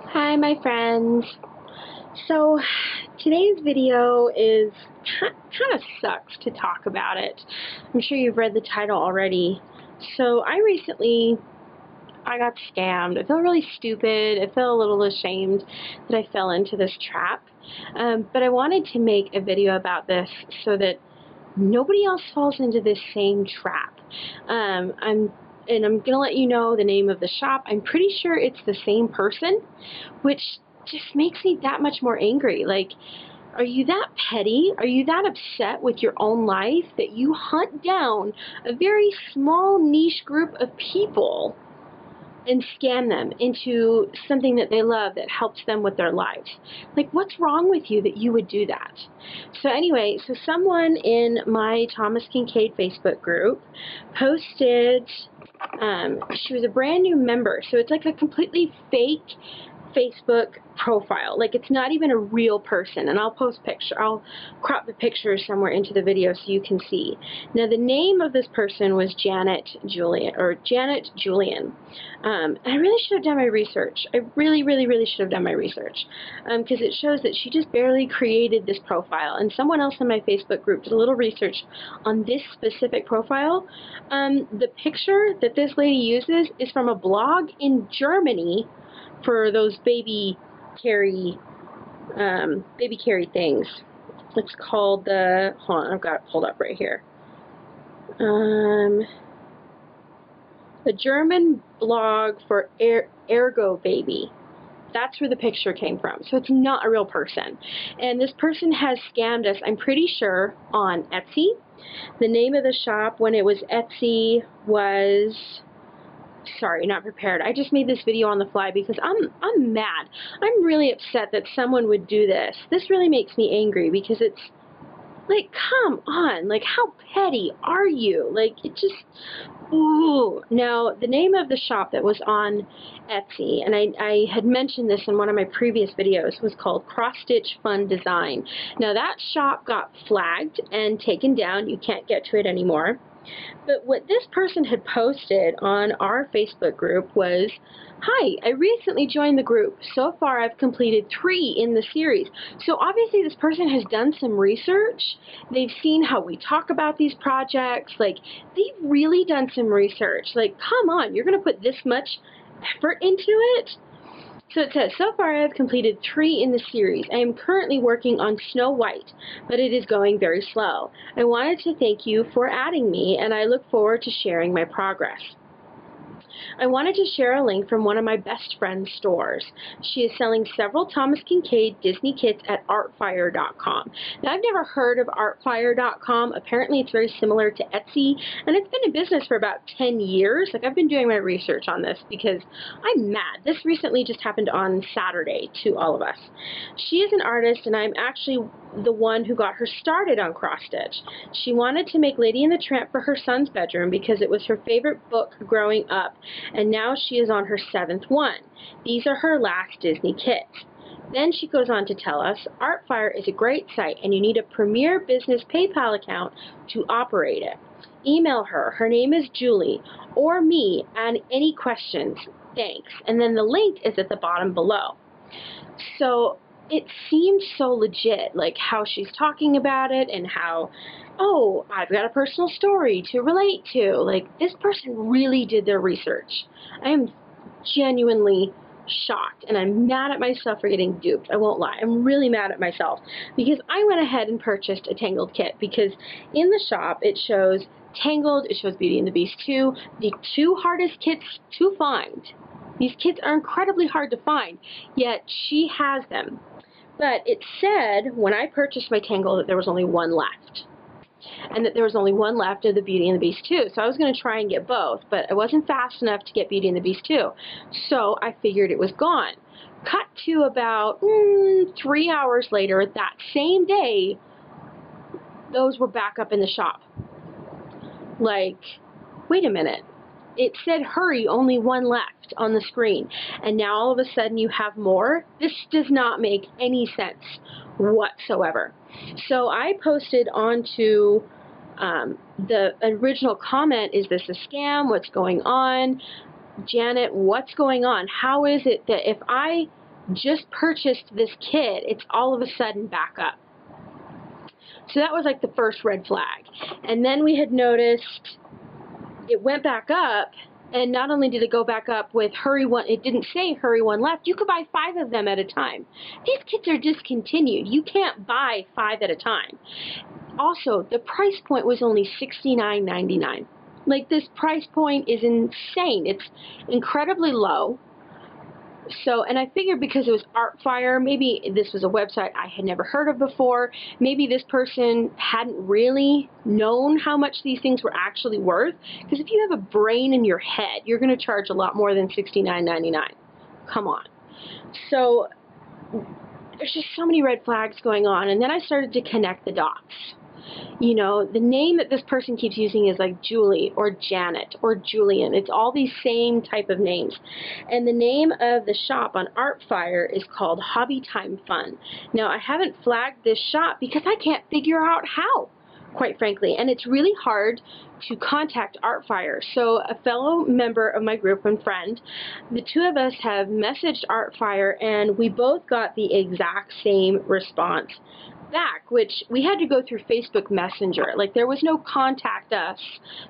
Hi, my friends. So today's video is kind of sucks to talk about it. I'm sure you've read the title already. So I got scammed. I feel really stupid. I feel a little ashamed that I fell into this trap. But I wanted to make a video about this so that nobody else falls into this same trap. I'm going to let you know the name of the shop. I'm pretty sure it's the same person, which just makes me that much more angry. Like, are you that petty? Are you that upset with your own life that you hunt down a very small niche group of people and scam them into something that they love that helps them with their lives? Like, what's wrong with you that you would do that? So anyway, someone in my Thomas Kincaid Facebook group posted, she was a brand new member, so it's like a completely fake Facebook profile. Like, it's not even a real person, and I'll crop the picture somewhere into the video so you can see. Now, the name of this person was Janet Julian. And I really should have done my research. I really should have done my research, because it shows that she just barely created this profile, and someone else in my Facebook group did a little research on this specific profile. The picture that this lady uses is from a blog in Germany for those baby carry things. It's called the, hold on, I've got it pulled up right here. The German blog for Ergo Baby. That's where the picture came from. So it's not a real person. And this person has scammed us, I'm pretty sure, on Etsy. The name of the shop when it was Etsy was... Sorry, not prepared. I just made this video on the fly because I'm mad. I'm really upset that someone would do this. This really makes me angry because it's like, come on, like, how petty are you? Like, it just, ooh. Now, the name of the shop that was on Etsy, and I had mentioned this in one of my previous videos, was called Cross Stitch Fun Design. Now, that shop got flagged and taken down. You can't get to it anymore. But what this person had posted on our Facebook group was, "Hi, I recently joined the group. So far I've completed 3 in the series." So obviously this person has done some research. They've seen how we talk about these projects. Like, they've really done some research. Like, come on, you're going to put this much effort into it? So it says, "So far I have completed 3 in the series. I am currently working on Snow White, but it is going very slow. I wanted to thank you for adding me, and I look forward to sharing my progress. I wanted to share a link from one of my best friend's stores. She is selling several Thomas Kincaid Disney kits at artfire.com. Now, I've never heard of artfire.com. Apparently, it's very similar to Etsy, and it's been in business for about 10 years. Like, I've been doing my research on this because I'm mad. This recently just happened on Saturday to all of us. She is an artist, and I'm actually the one who got her started on cross stitch. She wanted to make Lady and the Tramp for her son's bedroom because it was her favorite book growing up, and now she is on her 7th one. These are her last Disney kits." Then she goes on to tell us, "Artfire is a great site, and you need a Premier Business PayPal account to operate it. Email her. Her name is Julie, or me, and any questions. Thanks." And then the link is at the bottom below. So it seemed so legit, like how she's talking about it and how, oh, I've got a personal story to relate to. Like, this person really did their research. I am genuinely shocked, and I'm mad at myself for getting duped. I won't lie. I'm really mad at myself because I went ahead and purchased a Tangled kit because in the shop it shows Tangled, it shows Beauty and the Beast 2, the 2 hardest kits to find. These kits are incredibly hard to find, yet she has them. But it said, when I purchased my Tangled, that there was only 1 left. And that there was only 1 left of the Beauty and the Beast 2. So I was going to try and get both, but I wasn't fast enough to get Beauty and the Beast 2. So I figured it was gone. Cut to about 3 hours later, that same day, those were back up in the shop. Like, wait a minute. It said, "Hurry, only 1 left" on the screen, and now all of a sudden you have more? This does not make any sense whatsoever. So I posted onto the original comment, "Is this a scam? What's going on? Janet, what's going on? How is it that if I just purchased this kit, it's all of a sudden back up. So that was like the first red flag. And then we had noticed it went back up, and not only did it go back up with hurry one, it didn't say hurry one left. You could buy 5 of them at a time. These kits are discontinued. You can't buy 5 at a time. Also, the price point was only $69.99. Like, this price point is insane. It's incredibly low. So, and I figured because it was Artfire, maybe this was a website I had never heard of before. Maybe this person hadn't really known how much these things were actually worth. Because if you have a brain in your head, you're going to charge a lot more than $69.99. Come on. So, there's just so many red flags going on. And then I started to connect the dots. You know, the name that this person keeps using is like Julie or Janet or Julian. It's all these same type of names. And the name of the shop on Artfire is called Hobbytimefun. Now, I haven't flagged this shop because I can't figure out how, quite frankly. And it's really hard to contact Artfire. So a fellow member of my group and friend, the two of us have messaged Artfire, and we both got the exact same response back, which we had to go through Facebook Messenger. Like, there was no contact us.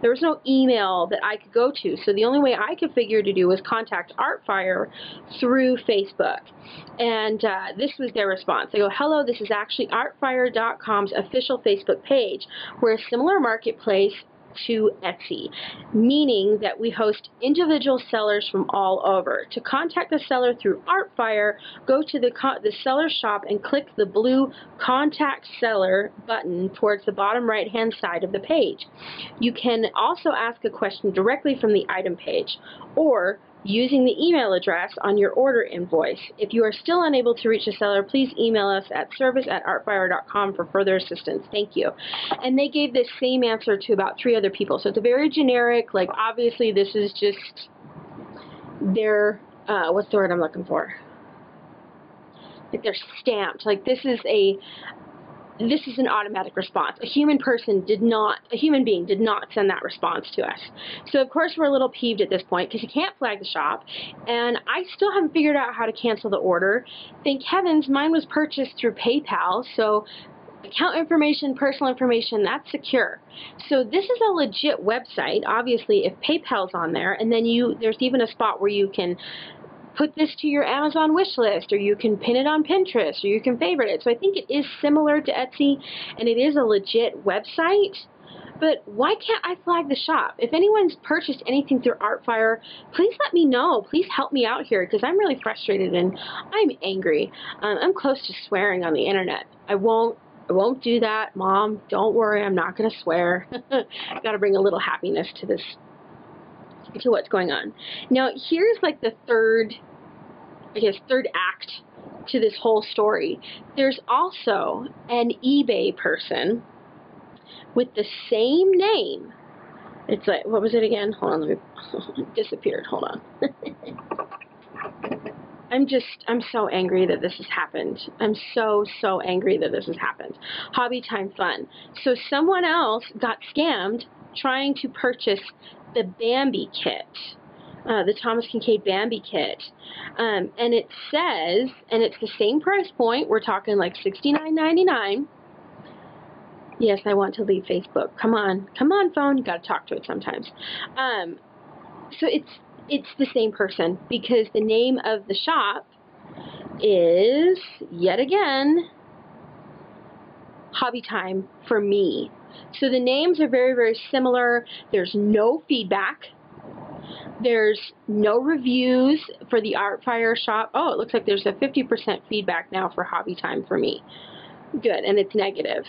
There was no email that I could go to. So the only way I could figure to do was contact Artfire through Facebook. And this was their response. They go, hello, this is actually artfire.com's official Facebook page. We're a similar marketplace to Etsy, meaning that we host individual sellers from all over. To contact the seller through Artfire, go to the seller shop and click the blue Contact Seller button towards the bottom right-hand side of the page. You can also ask a question directly from the item page, or using the email address on your order invoice. If you are still unable to reach a seller, please email us at service@artfire.com for further assistance. Thank you. And they gave this same answer to about 3 other people. So it's a very generic, like, obviously this is just their, what's the word I'm looking for? Like, they're stamped. Like, this is an automatic response. A human being did not send that response to us. So, of course, we're a little peeved at this point because you can't flag the shop, and I still haven't figured out how to cancel the order. Thank heavens, mine was purchased through PayPal, so account information, personal information, that's secure. So this is a legit website, obviously, if PayPal's on there, and then there's even a spot where you can put this to your Amazon wish list, or you can pin it on Pinterest, or you can favorite it. So I think it is similar to Etsy, and it is a legit website. But why can't I flag the shop? If anyone's purchased anything through Artfire, please let me know. Please help me out here, because I'm really frustrated and I'm angry. I'm close to swearing on the internet. I won't do that, Mom. Don't worry, I'm not going to swear. Got to bring a little happiness to this, to what's going on. Now, here's like the third act to this whole story. There's also an eBay person with the same name. It's like, what was it again? Hold on, it disappeared. Hold on. I'm so angry that this has happened. I'm so angry that this has happened. Hobbytimefun. So someone else got scammed trying to purchase the Bambi kit, the Thomas Kincaid Bambi kit, and it says, and it's the same price point. We're talking like $69.99. Yes, I want to leave Facebook. Come on, phone. You got to talk to it sometimes. So it's the same person, because the name of the shop is, yet again, Hobbytimeforme. So the names are very similar. There's no feedback. There's no reviews for the Artfire shop. Oh, it looks like there's a 50% feedback now for Hobbytimeforme. Good, and it's negative.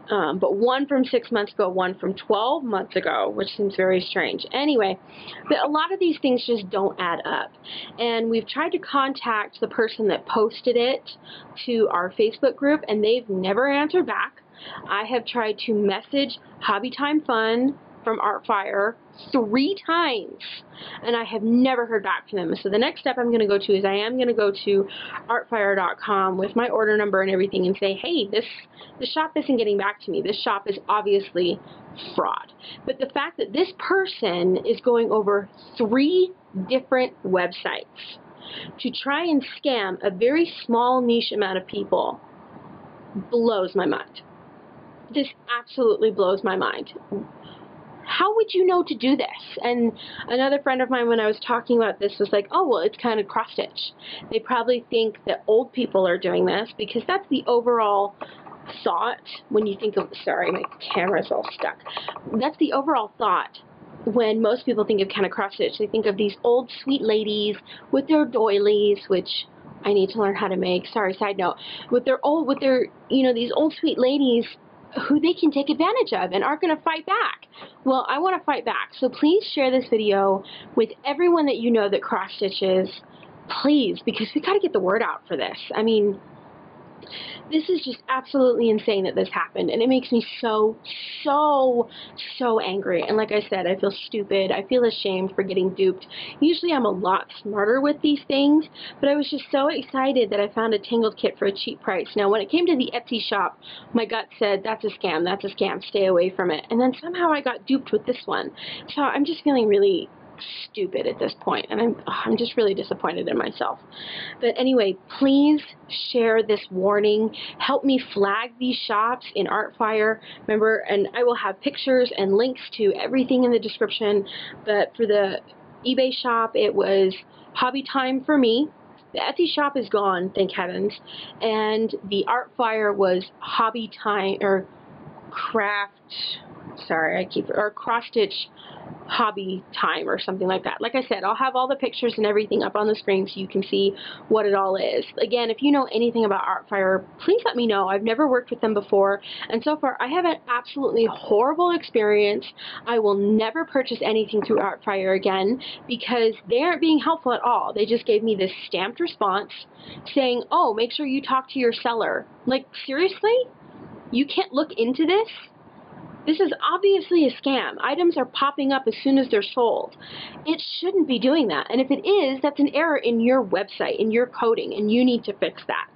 But one from 6 months ago, one from 12 months ago, which seems very strange. Anyway, but a lot of these things just don't add up. And we've tried to contact the person that posted it to our Facebook group, and they've never answered back. I have tried to message Hobbytimefun from Artfire 3 times, and I have never heard back from them. So the next step I'm going to go to is I am going to go to artfire.com with my order number and everything and say, hey, this shop isn't getting back to me. This shop is obviously fraud. But the fact that this person is going over 3 different websites, to try and scam a very small niche amount of people blows my mind. This absolutely blows my mind. How would you know to do this? And another friend of mine, when I was talking about this, was like, oh, well, it's kind of cross-stitch. They probably think that old people are doing this because that's the overall thought when you think of, sorry, my camera's all stuck. That's the overall thought when most people think of kind of cross-stitch. They think of these old sweet ladies with their doilies, which I need to learn how to make. Sorry, side note. With their, you know, these old sweet ladies who they can take advantage of and aren't going to fight back. Well, I want to fight back. So please share this video with everyone that you know that cross stitches. Please, because we got to get the word out for this. I mean, this is just absolutely insane that this happened, and it makes me so angry. And like I said, I feel stupid. I feel ashamed for getting duped. Usually I'm a lot smarter with these things, but I was just so excited that I found a Tangled kit for a cheap price. Now, when it came to the Etsy shop, my gut said, that's a scam, that's a scam, stay away from it. And then somehow I got duped with this one. So I'm just feeling really stupid at this point, and I'm just really disappointed in myself. But anyway, please share this warning. Help me flag these shops in Artfire. Remember, and I will have pictures and links to everything in the description. But for the eBay shop, it was Hobbytimeforme. The Etsy shop is gone, thank heavens. And the Artfire was Hobbytime or cross stitch hobby time or something like that. Like I said, I'll have all the pictures and everything up on the screen so you can see what it all is. Again, if you know anything about Artfire, please let me know. I've never worked with them before, and so far I have an absolutely horrible experience. I will never purchase anything through Artfire again because they aren't being helpful at all. They just gave me this stamped response saying, oh, make sure you talk to your seller. Like, seriously? You can't look into this? This is obviously a scam. Items are popping up as soon as they're sold. It shouldn't be doing that. And if it is, that's an error in your website, in your coding, and you need to fix that.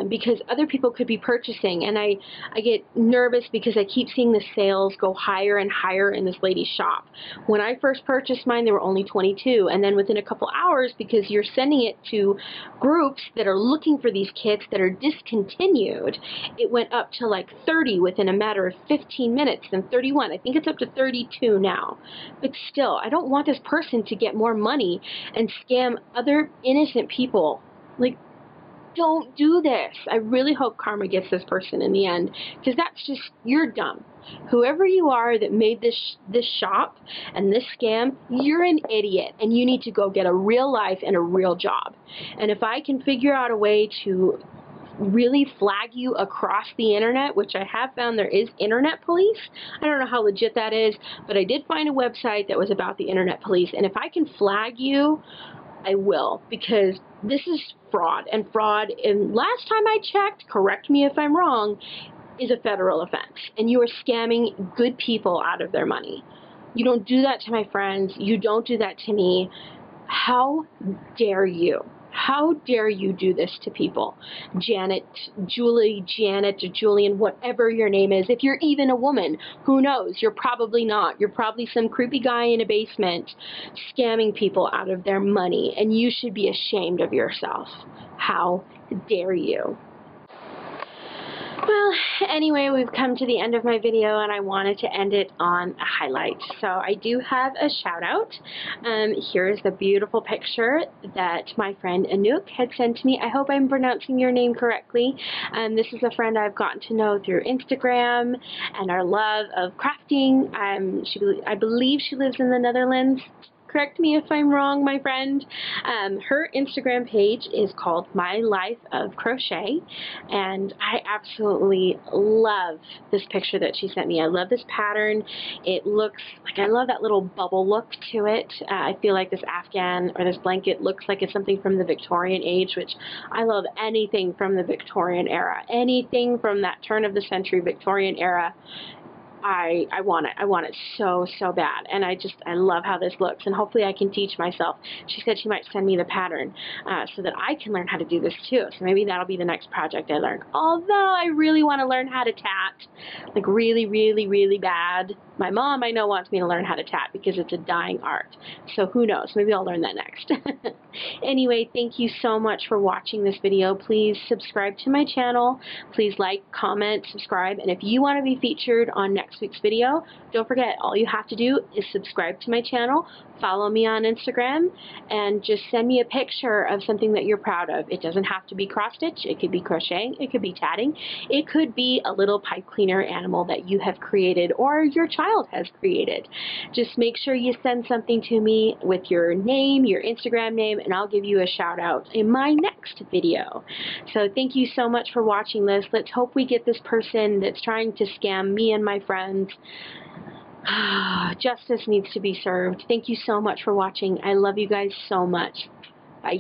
Because other people could be purchasing, and I get nervous because I keep seeing the sales go higher and higher in this lady's shop. When I first purchased mine, they were only 22, and then within a couple hours, because you're sending it to groups that are looking for these kits that are discontinued, it went up to like 30 within a matter of 15 minutes, then 31. I think it's up to 32 now. But still, I don't want this person to get more money and scam other innocent people. Like, don't do this. I really hope karma gets this person in the end, because that's just, you're dumb. Whoever you are that made this shop and this scam, you're an idiot, and you need to go get a real life and a real job. And if I can figure out a way to really flag you across the internet, which I have found there is internet police. I don't know how legit that is, but I did find a website that was about the internet police, and if I can flag you, I will, because this is fraud, and fraud, and last time I checked, correct me if I'm wrong, is a federal offense, and you are scamming good people out of their money. You don't do that to my friends. You don't do that to me. How dare you? How dare you do this to people? Janet, Julie, Janet, Julian, whatever your name is. If you're even a woman, who knows? You're probably not. You're probably some creepy guy in a basement scamming people out of their money, and you should be ashamed of yourself. How dare you? Well, anyway, we've come to the end of my video, and I wanted to end it on a highlight. So I do have a shout out. Here's the beautiful picture that my friend Anouk had sent to me. I hope I'm pronouncing your name correctly. This is a friend I've gotten to know through Instagram and our love of crafting. I believe she lives in the Netherlands. Correct me if I'm wrong, my friend. Her Instagram page is called My Life of Crochet, and I absolutely love this picture that she sent me. I love this pattern. It looks like, I love that little bubble look to it. I feel like this Afghan or this blanket looks like it's something from the Victorian age, which I love anything from the Victorian era. Anything from that turn of the century Victorian era. I want it. I want it so bad, and I love how this looks, and hopefully I can teach myself. She said she might send me the pattern so that I can learn how to do this too, so maybe that'll be the next project I learn. Although I really want to learn how to tat, like really bad. My mom, I know, wants me to learn how to tat because it's a dying art, so who knows, maybe I'll learn that next. Anyway, thank you so much for watching this video. Please subscribe to my channel. Please like, comment, subscribe, and if you want to be featured on next week's video, don't forget, all you have to do is subscribe to my channel, follow me on Instagram, and just send me a picture of something that you're proud of. It doesn't have to be cross-stitch, it could be crocheting, it could be tatting, it could be a little pipe cleaner animal that you have created or your child has created. Just make sure you send something to me with your name, your Instagram name, and I'll give you a shout out in my next video. So thank you so much for watching this. Let's hope we get this person that's trying to scam me and my friends. Justice needs to be served. Thank you so much for watching. I love you guys so much. Bye.